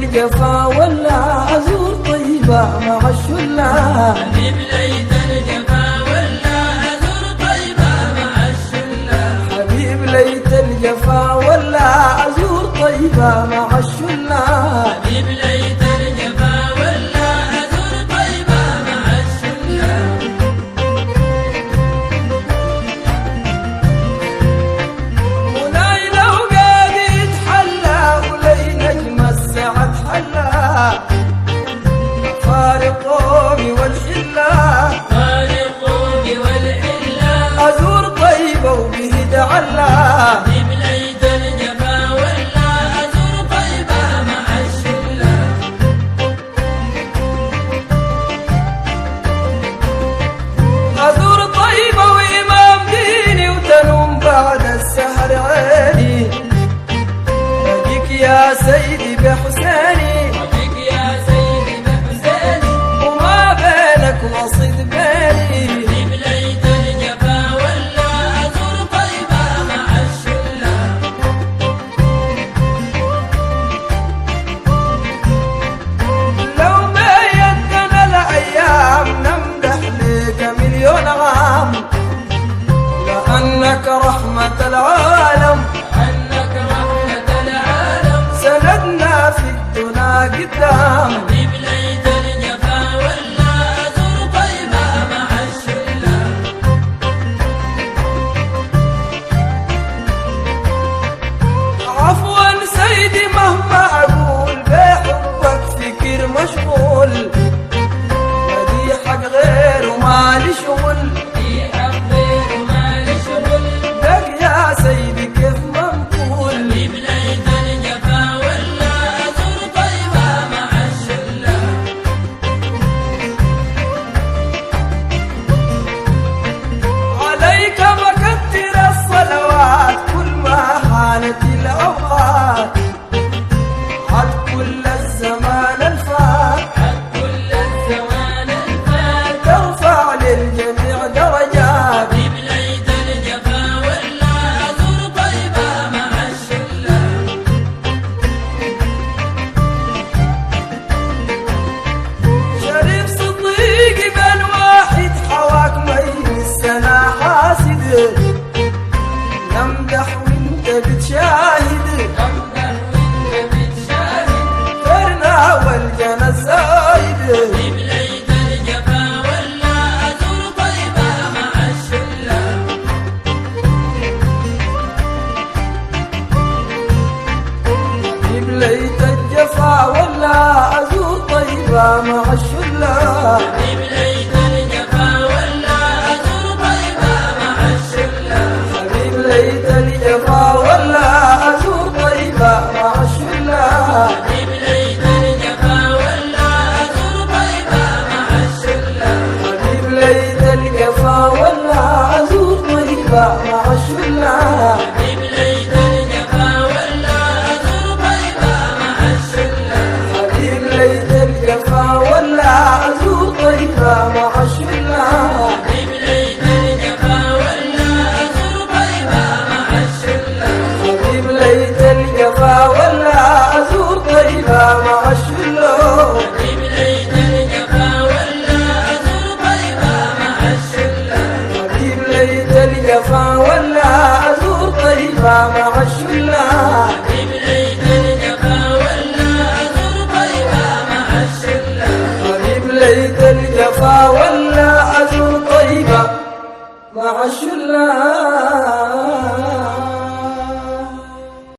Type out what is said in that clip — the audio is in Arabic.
الجفا ولا أزور طيبة مع الشلة. حبيب ليت الجفا ولا أزور طيبة مع الشلة. حبيب ليت الجفا ولا أزور طيبة مع الشلة. حبيب ليت الجفا ولا أزور طيبة مع الشلة. مولاي لو قاد يتحلى ولي نجم السعد حلى فارق قومي والحلة. فارق قومي والحلة أزور طيبة وبه دعلا. حبيب ليت الجفا ولا أزور طيبة مع الشلة. أزور طيبة وإمام ديني وتنوم بعد السهر عيني. أجيك يا سيدي بحسيني وفيك يا سيدي بحسيني. وما بينك وسط بيني. حبيب ليت الجفا ولا أزور طيبة مع الشلة. لو بيدنا الأيام نمدح لك مليون عام لأنك رحمة العالم. أنك رحمة العالم. سندنا في الدنا قدام. حبيب ليت الجفا ولا أزور طيبة مع الشلة. عفوا سيدي مهما أقول بحبك فكر مشغول. مديحك غير ومالي شغل. في حق غير ومالي شغل. لك يا سيدي كيف منقول. حبيب ليت الجفا ولا أزور طيبة مع الشلة. عليك بكتر الصلوات كل ما حانت الأوقات. عد كل الزمان الفات حد كل الزمان الفات. ترفع للجميع درجات. حبيب ليت الجفا ولا أزور طيبة مع الشلة. شريف صديقي بن واحد حواك مين السنة حاسد. نمدح وانت بتشاهد أمدح وانت بتشاهد. فرنا والجنى الزايد. حبيب ليت الجفا ولا أزور طيبة مع الشلة. حبيب ليت الجفا ولا أزور طيبة مع الشلة. حبيب ليت الجفا ولا أزور طيبة مع الشلة. حبيب ليت الجفا ولا أزور طيبة مع الشلة. حبيب ليت الجفا ولا أزور طيبة مع الشلة. حبيب ليت الجفا ولا أزور طيبة مع الشلة. حبيب ليت الجفا ولا أزور طيبة مع الشلة. حبيب ليت الجفا ولا أزور طيبة مع الشلة. حبيب ليت الجفا ولا أزور طيبة مع الشلة. حبيب ليت الجفا ولا أزور طيبة مع الشلة. حبيب ليت الجفا ولا أزور طيبة مع الشلة. حبيب ليت الجفا ولا أزور طيبة مع الشلة. حبيب ليت الجفا ولا أزور طيبة مع الشلة. حبيب ليت الجفا ولا أزور طيبة مع الشلة.